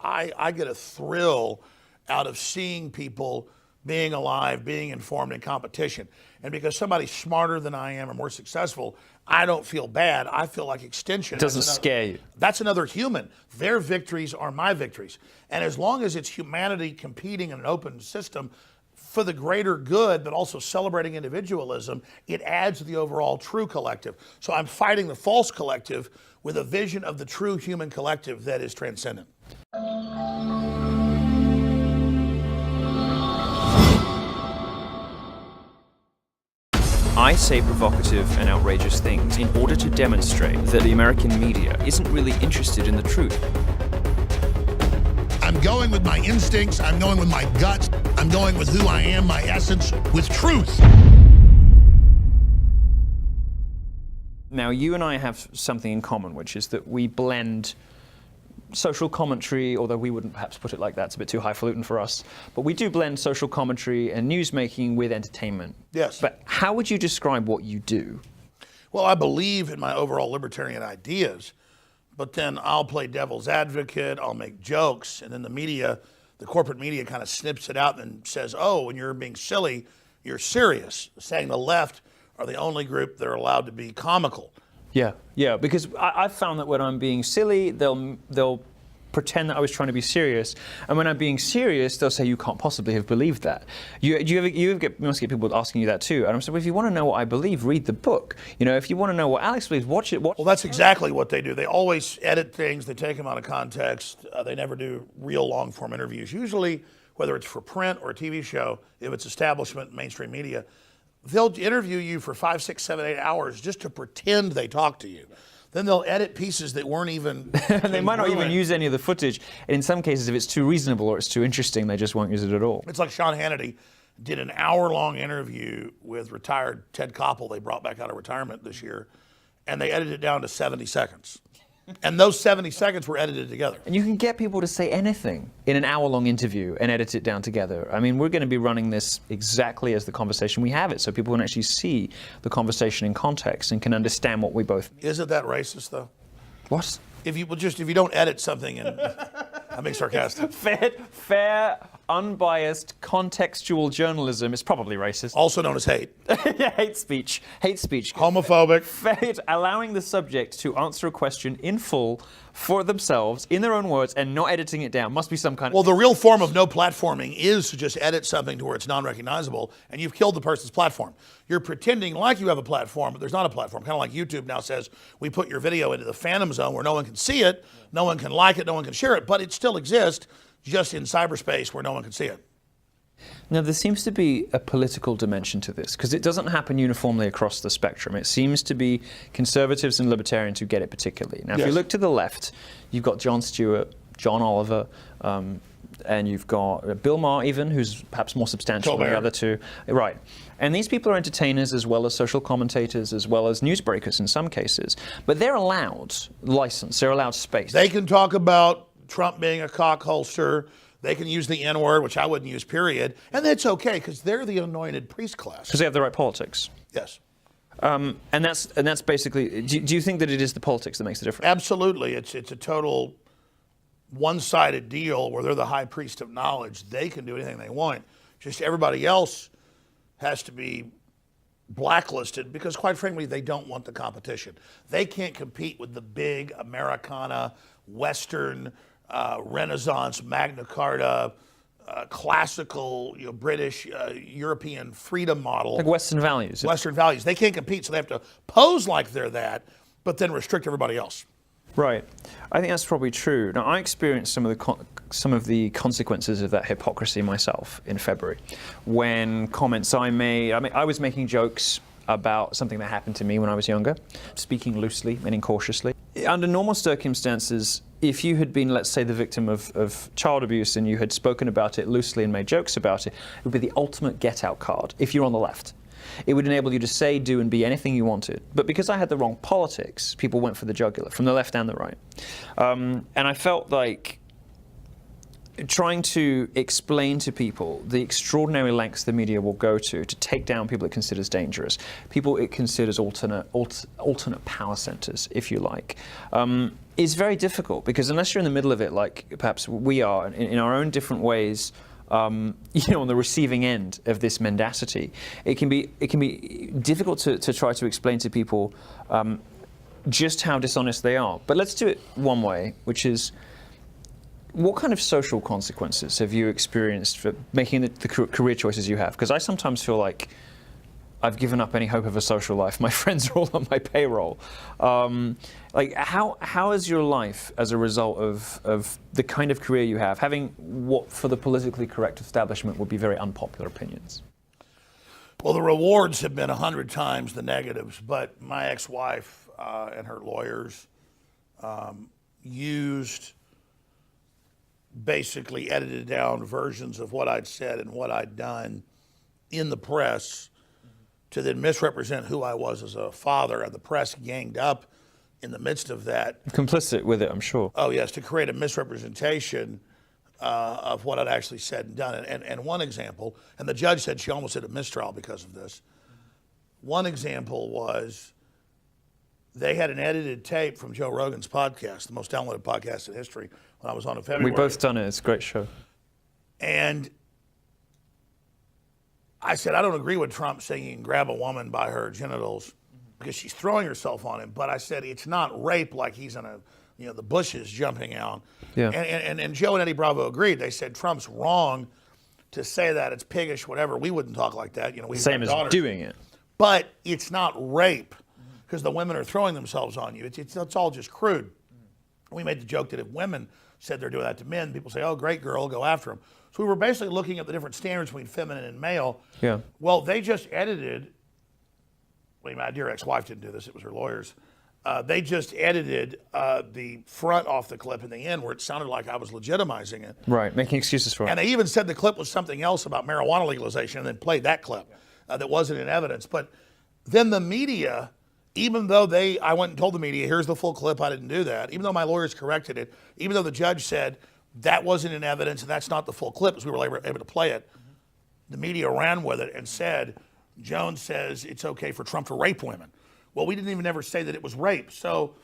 I get a thrill out of seeing people being alive, being informed in competition. And because somebody's smarter than I am or more successful, I don't feel bad. I feel like extension. It doesn't scare you. That's another human. Their victories are my victories. And as long as it's humanity competing in an open system for the greater good, but also celebrating individualism, it adds to the overall true collective. So I'm fighting the false collective with a vision of the true human collective that is transcendent. I say provocative and outrageous things in order to demonstrate that the American media isn't really interested in the truth. I'm going with my instincts, I'm going with my guts, I'm going with who I am, my essence, with truth. Now, you and I have something in common, which is that we blend social commentary, although we wouldn't perhaps put it like that, it's a bit too highfalutin for us, but we do blend social commentary and newsmaking with entertainment. Yes. But how would you describe what you do? Well, I believe in my overall libertarian ideas, but then I'll play devil's advocate, I'll make jokes, and then the media, the corporate media kind of snips it out and says, oh, when you're being silly, you're serious, saying the left are the only group that are allowed to be comical. Yeah, because I've found that when I'm being silly, they'll pretend that I was trying to be serious, and when I'm being serious, they'll say, you can't possibly have believed that. You must get people asking you that too, and I'm saying, well, if you want to know what I believe, read the book. You know, if you want to know what Alex believes, watch it. Well, that's exactly what they do. They always edit things, they take them out of context, they never do real long-form interviews. Usually, whether it's for print or a TV show, if it's establishment, mainstream media, they'll interview you for 5, 6, 7, 8 hours just to pretend they talk to you. Then they'll edit pieces that weren't even they might not even use any of the footage. And in some cases, if it's too reasonable or it's too interesting, they just won't use it at all. It's like Sean Hannity did an hour-long interview with retired Ted Koppel. They brought back out of retirement this year, and they edited it down to 70 seconds. And those 70 seconds were edited together. And you can get people to say anything in an hour-long interview and edit it down together. I mean, we're going to be running this exactly as the conversation we have it, so people can actually see the conversation in context and can understand what we both mean. Isn't that racist, though? What? If you don't edit something and I'm being sarcastic. Fair, unbiased, contextual journalism is probably racist. Also known as hate. Yeah, hate speech. Hate speech. Homophobic. Fair, allowing the subject to answer a question in full for themselves, in their own words, and not editing it down. Must be some kind of... Well, the real form of no platforming is to just edit something to where it's non-recognizable, and you've killed the person's platform. You're pretending like you have a platform, but there's not a platform. Kind of like YouTube now says, we put your video into the phantom zone where no one can see it, no one can like it, no one can share it, but it still exists just in cyberspace where no one can see it. Now, there seems to be a political dimension to this, because it doesn't happen uniformly across the spectrum. It seems to be conservatives and libertarians who get it particularly. Now, if you look to the left, you've got Jon Stewart, John Oliver, and you've got Bill Maher even, who's perhaps more substantial than the other two. Right. And these people are entertainers as well as social commentators, as well as newsbreakers in some cases. But they're allowed license, they're allowed space. They can talk about Trump being a cock holster. They can use the N-word, which I wouldn't use, period. And that's okay, because they're the anointed priest class. Because they have the right politics. Yes. And that's basically, do you think that it is the politics that makes the difference? Absolutely. It's a total one-sided deal where they're the high priest of knowledge. They can do anything they want. Just everybody else has to be blacklisted because, quite frankly, they don't want the competition. They can't compete with the big Americana, Western, Renaissance, Magna Carta, classical, British, European freedom model. Like Western values. Western values. They can't compete, so they have to pose like they're that, but then restrict everybody else. Right. I think that's probably true. Now, I experienced some of the consequences of that hypocrisy myself in February, when comments I made. I was making jokes about something that happened to me when I was younger, speaking loosely, meaning cautiously. Under normal circumstances, if you had been, let's say, the victim of child abuse and you had spoken about it loosely and made jokes about it, it would be the ultimate get-out card if you're on the left. It would enable you to say, do, and be anything you wanted. But because I had the wrong politics, people went for the jugular, from the left and the right. And I felt like trying to explain to people the extraordinary lengths the media will go to take down people it considers dangerous, people it considers alternate power centers, if you like. is very difficult, because unless you're in the middle of it, like perhaps we are, in our own different ways, on the receiving end of this mendacity, it can be difficult to try to explain to people just how dishonest they are. But let's do it one way, which is, what kind of social consequences have you experienced for making the career choices you have? Because I sometimes feel like I've given up any hope of a social life. My friends are all on my payroll. Like, how is your life as a result of the kind of career you have, having what for the politically correct establishment would be very unpopular opinions? Well, the rewards have been 100 times the negatives, but my ex-wife and her lawyers used basically edited down versions of what I'd said and what I'd done in the press to then misrepresent who I was as a father, and the press ganged up in the midst of that. Complicit with it, I'm sure. Oh, yes, to create a misrepresentation of what I'd actually said and done. And one example, and the judge said she almost did a mistrial because of this. One example was they had an edited tape from Joe Rogan's podcast, the most downloaded podcast in history, when I was on in February. We both done it. It's a great show. And I said, I don't agree with Trump saying he can grab a woman by her genitals because she's throwing herself on him. But I said, it's not rape like he's in the bushes jumping out. Yeah. And Joe and Eddie Bravo agreed. They said, Trump's wrong to say that. It's piggish, whatever. We wouldn't talk like that. We Same as daughters. doing it. But it's not rape because the women are throwing themselves on you. It's all just crude. We made the joke that if women said they're doing that to men, people say, oh, great girl, go after him. So we were basically looking at the different standards between feminine and male. Yeah. Well, they just edited, my dear ex-wife didn't do this, it was her lawyers. They just edited the front off the clip in the end where it sounded like I was legitimizing it. Right, making excuses for it. And they even said the clip was something else about marijuana legalization and then played that clip that wasn't in evidence. But then the media, even though I went and told the media, here's the full clip, I didn't do that, even though my lawyers corrected it, even though the judge said that wasn't in evidence and that's not the full clip, as we were able to play it, the media ran with it and said, Jones says it's okay for Trump to rape women. Well, we didn't even ever say that it was rape. So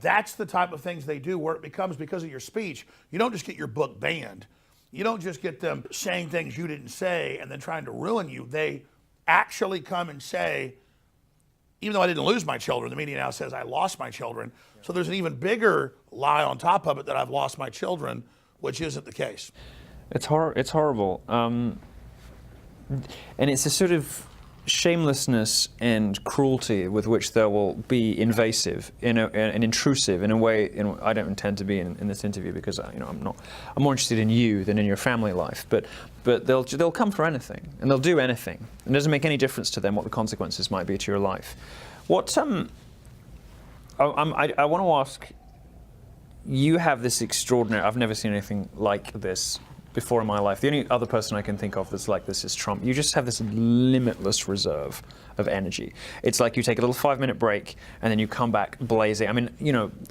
that's the type of things they do where it becomes, because of your speech, you don't just get your book banned. You don't just get them saying things you didn't say and then trying to ruin you. They actually come and say, even though I didn't lose my children, the media now says I lost my children. So there's an even bigger lie on top of it that I've lost my children, which isn't the case. It's horrible. And it's a sort of shamelessness and cruelty with which they will be invasive and intrusive in a way I don't intend to be in this interview, because I'm more interested in you than in your family life. But they'll come for anything and they'll do anything. It doesn't make any difference to them what the consequences might be to your life. What I want to ask. You have this extraordinary. I've never seen anything like this before in my life. The only other person I can think of that's like this is Trump. You just have this limitless reserve of energy. It's like you take a little 5-minute break and then you come back blazing. I mean,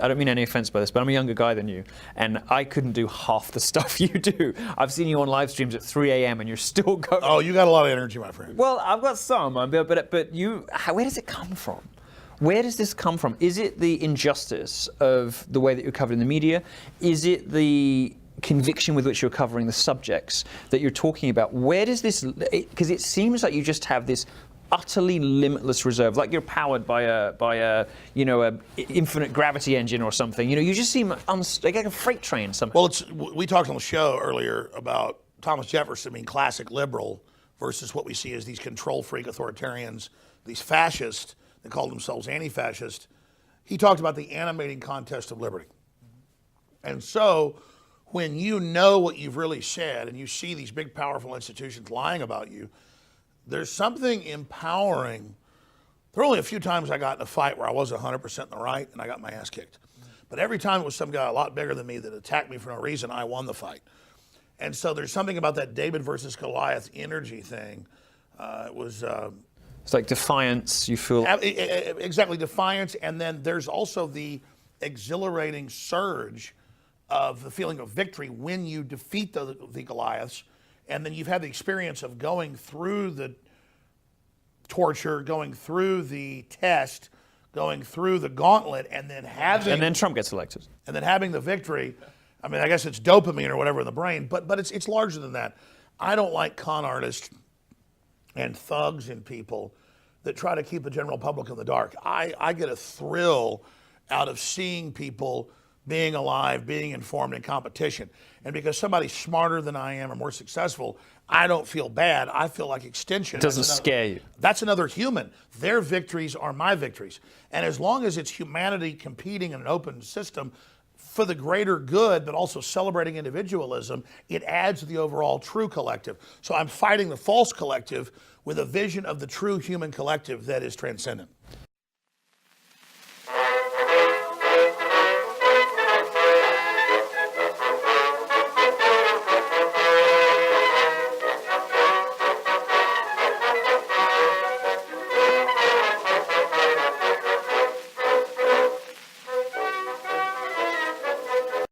I don't mean any offense by this, but I'm a younger guy than you, and I couldn't do half the stuff you do. I've seen you on live streams at 3 a.m. and you're still going. Oh, you got a lot of energy, my friend. Well, I've got some, but you. Where does it come from? Where does this come from? Is it the injustice of the way that you're covered in the media? Is it the conviction with which you're covering the subjects that you're talking about? Where does this, because it seems like you just have this utterly limitless reserve, like you're powered by a infinite gravity engine or something. You just seem like a freight train somehow. Well, we talked on the show earlier about Thomas Jefferson being classic liberal versus what we see as these control freak authoritarians, these fascists that call themselves anti-fascist. He talked about the animating contest of liberty. And so when you know what you've really said and you see these big, powerful institutions lying about you, there's something empowering. There were only a few times I got in a fight where I wasn't 100% in the right and I got my ass kicked. But every time it was some guy a lot bigger than me that attacked me for no reason, I won the fight. And so there's something about that David versus Goliath energy thing. It's like defiance, you feel. Exactly, defiance. And then there's also the exhilarating surge of the feeling of victory when you defeat the Goliaths. And then you've had the experience of going through the torture, going through the test, going through the gauntlet and then having And then Trump gets elected. the victory. I mean, I guess it's dopamine or whatever in the brain, but it's larger than that. I don't like con artists and thugs and people that try to keep the general public in the dark. I get a thrill out of seeing people being alive, being informed in competition. And because somebody's smarter than I am or more successful, I don't feel bad. I feel like extension. It doesn't scare you. That's another human. Their victories are my victories. And as long as it's humanity competing in an open system for the greater good, but also celebrating individualism, it adds to the overall true collective. So I'm fighting the false collective with a vision of the true human collective that is transcendent.